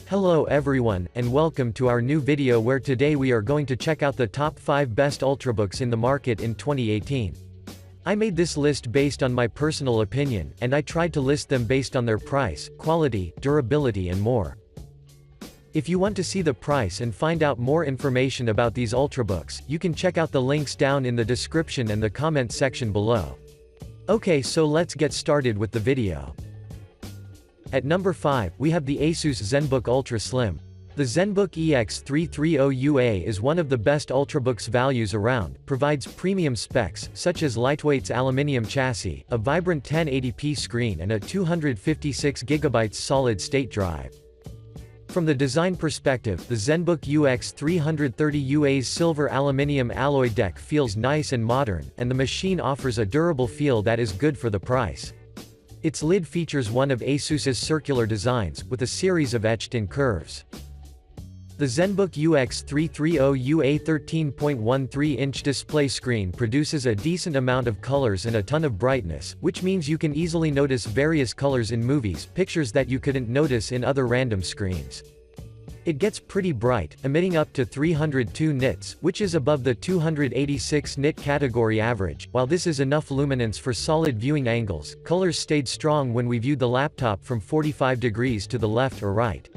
Hello everyone, and welcome to our new video where today we are going to check out the top 5 best Ultrabooks in the market in 2018. I made this list based on my personal opinion, and I tried to list them based on their price, quality, durability and more. If you want to see the price and find out more information about these Ultrabooks, you can check out the links down in the description and the comment section below. Okay, so let's get started with the video. At number 5, we have the ASUS ZenBook Ultra Slim. The ZenBook EX330UA is one of the best Ultrabooks values around, provides premium specs, such as lightweight aluminum chassis, a vibrant 1080p screen and a 256GB solid-state drive. From the design perspective, the ZenBook UX330UA's silver aluminum alloy deck feels nice and modern, and the machine offers a durable feel that is good for the price. Its lid features one of ASUS's circular designs, with a series of etched-in curves. The ZenBook UX330UA 13.13-inch display screen produces a decent amount of colors and a ton of brightness, which means you can easily notice various colors in movies, pictures that you couldn't notice in other random screens. It gets pretty bright, emitting up to 302 nits, which is above the 286 nit category average. While this is enough luminance for solid viewing angles, colors stayed strong when we viewed the laptop from 45 degrees to the left or right.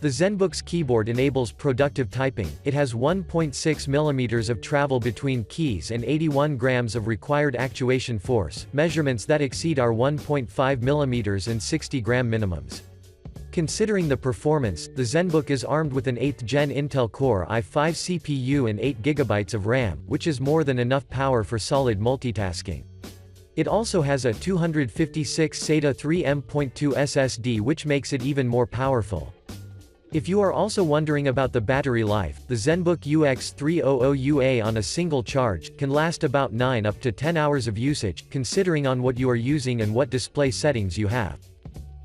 The ZenBook's keyboard enables productive typing. It has 1.6 mm of travel between keys and 81 grams of required actuation force, measurements that exceed our 1.5 mm and 60 gram minimums. Considering the performance, the ZenBook is armed with an 8th Gen Intel Core i5 CPU and 8GB of RAM, which is more than enough power for solid multitasking. It also has a 256 SATA 3M.2 SSD, which makes it even more powerful. If you are also wondering about the battery life, the ZenBook UX300UA on a single charge can last about 9 up to 10 hours of usage, considering on what you are using and what display settings you have.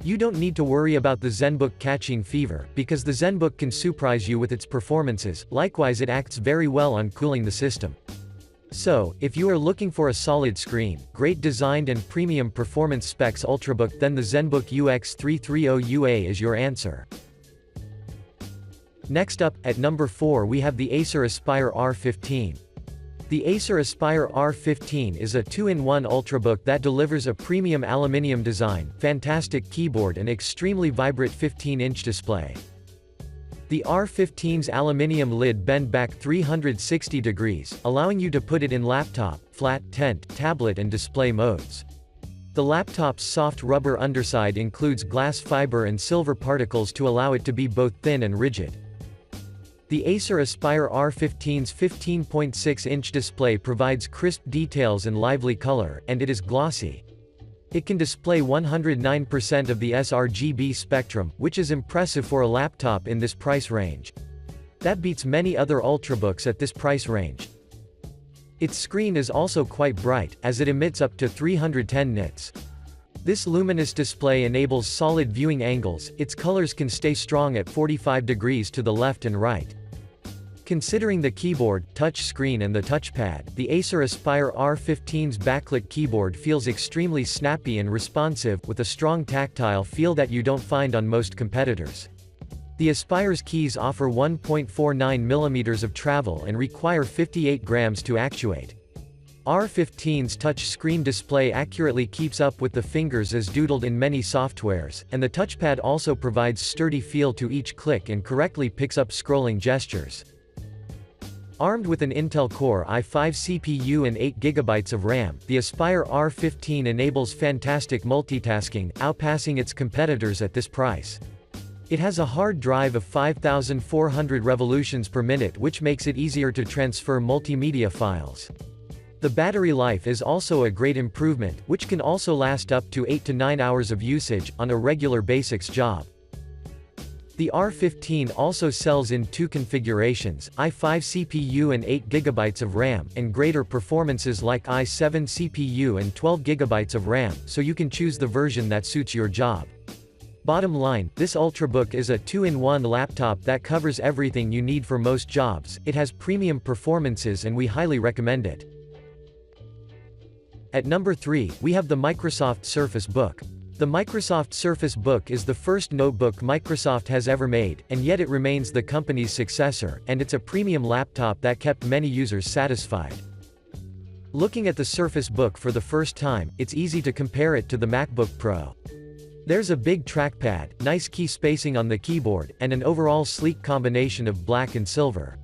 You don't need to worry about the ZenBook catching fever, because the ZenBook can surprise you with its performances. Likewise, it acts very well on cooling the system. So, if you are looking for a solid screen, great designed and premium performance specs Ultrabook, then the ZenBook UX330UA is your answer. Next up, at number 4 we have the Acer Aspire R15. The Acer Aspire R15 is a 2-in-1 Ultrabook that delivers a premium aluminum design, fantastic keyboard and extremely vibrant 15-inch display. The R15's aluminum lid bends back 360 degrees, allowing you to put it in laptop, flat, tent, tablet and display modes. The laptop's soft rubber underside includes glass fiber and silver particles to allow it to be both thin and rigid. The Acer Aspire R15's 15.6-inch display provides crisp details and lively color, and it is glossy. It can display 109% of the sRGB spectrum, which is impressive for a laptop in this price range. That beats many other Ultrabooks at this price range. Its screen is also quite bright, as it emits up to 310 nits. This luminous display enables solid viewing angles. Its colors can stay strong at 45 degrees to the left and right. Considering the keyboard, touch screen and the touchpad, the Acer Aspire R15's backlit keyboard feels extremely snappy and responsive, with a strong tactile feel that you don't find on most competitors. The Aspire's keys offer 1.49 mm of travel and require 58 grams to actuate. R15's touch screen display accurately keeps up with the fingers as doodled in many softwares, and the touchpad also provides sturdy feel to each click and correctly picks up scrolling gestures. Armed with an Intel Core i5 CPU and 8GB of RAM, the Aspire R15 enables fantastic multitasking, outpassing its competitors at this price. It has a hard drive of 5,400 revolutions per minute, which makes it easier to transfer multimedia files. The battery life is also a great improvement, which can also last up to 8 to 9 hours of usage, on a regular basics job. The R15 also sells in 2 configurations, i5 CPU and 8GB of RAM, and greater performances like i7 CPU and 12GB of RAM, so you can choose the version that suits your job. Bottom line, this Ultrabook is a 2-in-1 laptop that covers everything you need for most jobs. It has premium performances and we highly recommend it. At number 3, we have the Microsoft Surface Book. The Microsoft Surface Book is the first notebook Microsoft has ever made, and yet it remains the company's successor, and it's a premium laptop that kept many users satisfied. Looking at the Surface Book for the first time, it's easy to compare it to the MacBook Pro. There's a big trackpad, nice key spacing on the keyboard, and an overall sleek combination of black and silver.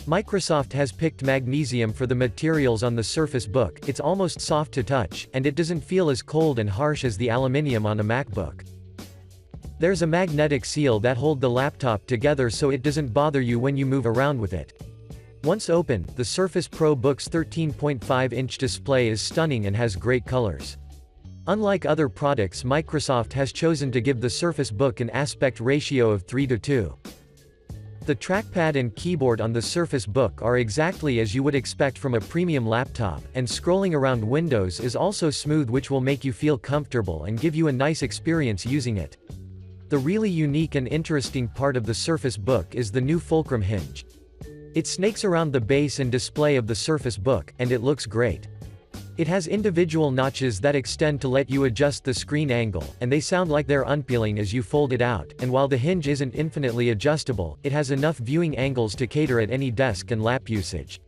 Microsoft has picked magnesium for the materials on the Surface Book. It's almost soft to touch, and it doesn't feel as cold and harsh as the aluminium on a MacBook. There's a magnetic seal that holds the laptop together so it doesn't bother you when you move around with it. Once open, the Surface Pro Book's 13.5-inch display is stunning and has great colors. Unlike other products, Microsoft has chosen to give the Surface Book an aspect ratio of 3:2. The trackpad and keyboard on the Surface Book are exactly as you would expect from a premium laptop, and scrolling around windows is also smooth, which will make you feel comfortable and give you a nice experience using it. The really unique and interesting part of the Surface Book is the new fulcrum hinge. It snakes around the base and display of the Surface Book, and it looks great. It has individual notches that extend to let you adjust the screen angle, and they sound like they're unpeeling as you fold it out, and while the hinge isn't infinitely adjustable, it has enough viewing angles to cater at any desk and lap usage.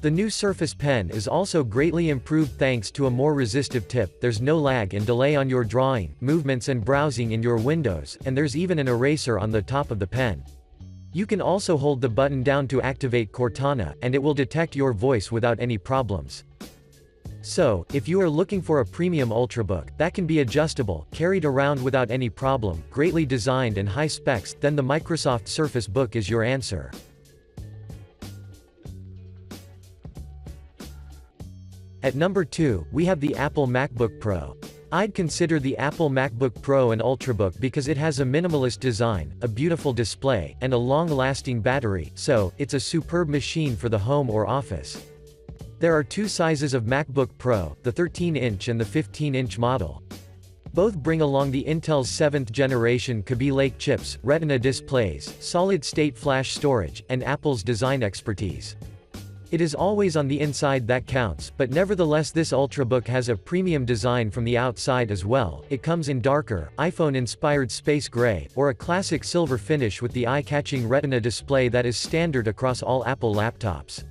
The new Surface Pen is also greatly improved thanks to a more resistive tip. There's no lag and delay on your drawing, movements and browsing in your windows, and there's even an eraser on the top of the pen. You can also hold the button down to activate Cortana, and it will detect your voice without any problems. So, if you are looking for a premium Ultrabook that can be adjustable, carried around without any problem, greatly designed and high specs, then the Microsoft Surface Book is your answer. At number 2, we have the Apple MacBook Pro. I'd consider the Apple MacBook Pro an Ultrabook because it has a minimalist design, a beautiful display, and a long-lasting battery, so it's a superb machine for the home or office. There are two sizes of MacBook Pro, the 13-inch and the 15-inch model. Both bring along the Intel's 7th generation Kaby Lake chips, Retina displays, solid-state flash storage, and Apple's design expertise. It is always on the inside that counts, but nevertheless this Ultrabook has a premium design from the outside as well. It comes in darker, iPhone-inspired space gray, or a classic silver finish with the eye-catching Retina display that is standard across all Apple laptops.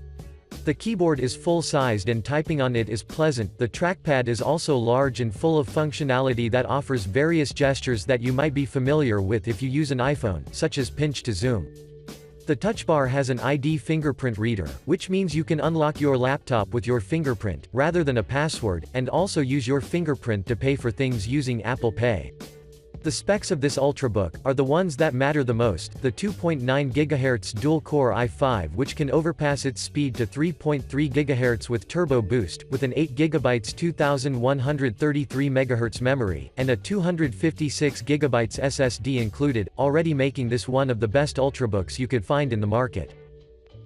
The keyboard is full-sized and typing on it is pleasant. The trackpad is also large and full of functionality that offers various gestures that you might be familiar with if you use an iPhone, such as pinch to zoom. The touch bar has an ID fingerprint reader, which means you can unlock your laptop with your fingerprint, rather than a password, and also use your fingerprint to pay for things using Apple Pay. The specs of this Ultrabook are the ones that matter the most: the 2.9 GHz dual-core i5, which can overpass its speed to 3.3 GHz with Turbo Boost, with an 8 GB 2133 MHz memory, and a 256 GB SSD included, already making this one of the best Ultrabooks you could find in the market.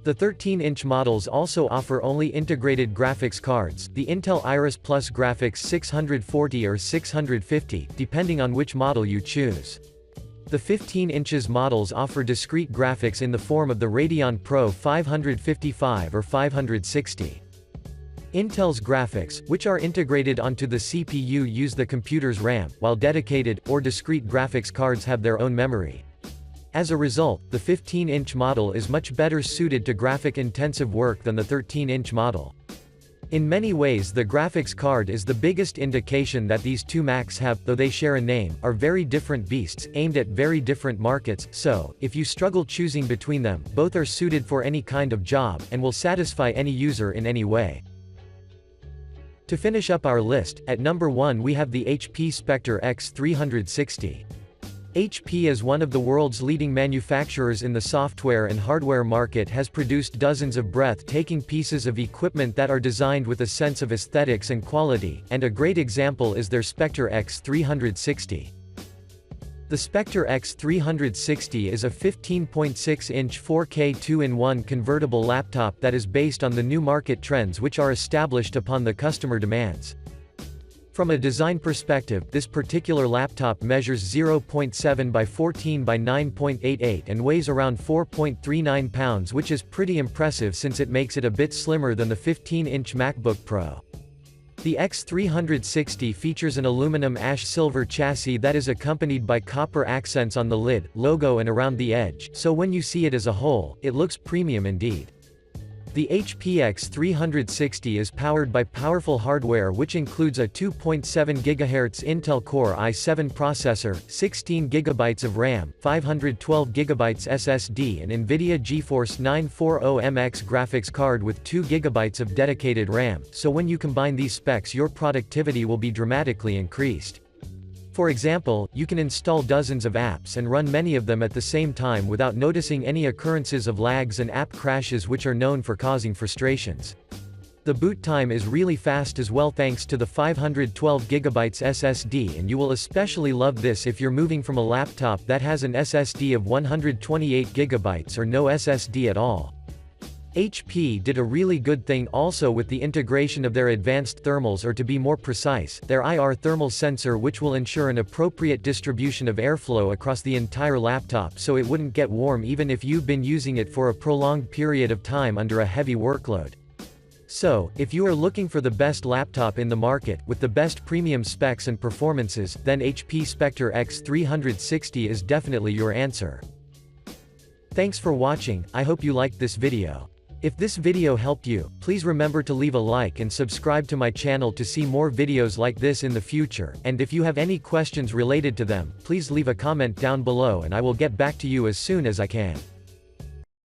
The 13-inch models also offer only integrated graphics cards, the Intel Iris Plus Graphics 640 or 650, depending on which model you choose. The 15 inches models offer discrete graphics in the form of the Radeon Pro 555 or 560. Intel's graphics, which are integrated onto the CPU, use the computer's RAM, while dedicated, or discrete graphics cards have their own memory. As a result, the 15-inch model is much better suited to graphic-intensive work than the 13-inch model. In many ways the graphics card is the biggest indication that these two Macs have, though they share a name, are very different beasts, aimed at very different markets, so, if you struggle choosing between them, both are suited for any kind of job, and will satisfy any user in any way. To finish up our list, at number 1 we have the HP Spectre X360. HP, as one of the world's leading manufacturers in the software and hardware market, has produced dozens of breathtaking pieces of equipment that are designed with a sense of aesthetics and quality, and a great example is their Spectre X360. The Spectre X360 is a 15.6-inch 4K 2-in-1 convertible laptop that is based on the new market trends which are established upon the customer demands. From a design perspective, this particular laptop measures 0.7 by 14 by 9.88 and weighs around 4.39 pounds, which is pretty impressive since it makes it a bit slimmer than the 15-inch MacBook Pro. The X360 features an aluminum ash silver chassis that is accompanied by copper accents on the lid, logo and around the edge, so when you see it as a whole, it looks premium indeed. The HP X360 is powered by powerful hardware which includes a 2.7 GHz Intel Core i7 processor, 16 GB of RAM, 512 GB SSD and NVIDIA GeForce 940MX graphics card with 2 GB of dedicated RAM, so when you combine these specs your productivity will be dramatically increased. For example, you can install dozens of apps and run many of them at the same time without noticing any occurrences of lags and app crashes which are known for causing frustrations. The boot time is really fast as well thanks to the 512 GB SSD, and you will especially love this if you're moving from a laptop that has an SSD of 128 GB or no SSD at all. HP did a really good thing also with the integration of their advanced thermals, or to be more precise, their IR thermal sensor, which will ensure an appropriate distribution of airflow across the entire laptop so it wouldn't get warm even if you've been using it for a prolonged period of time under a heavy workload. So, if you are looking for the best laptop in the market, with the best premium specs and performances, then HP SPECTRE X360 is definitely your answer. Thanks for watching, I hope you liked this video. If this video helped you, please remember to leave a like and subscribe to my channel to see more videos like this in the future, and if you have any questions related to them, please leave a comment down below and I will get back to you as soon as I can.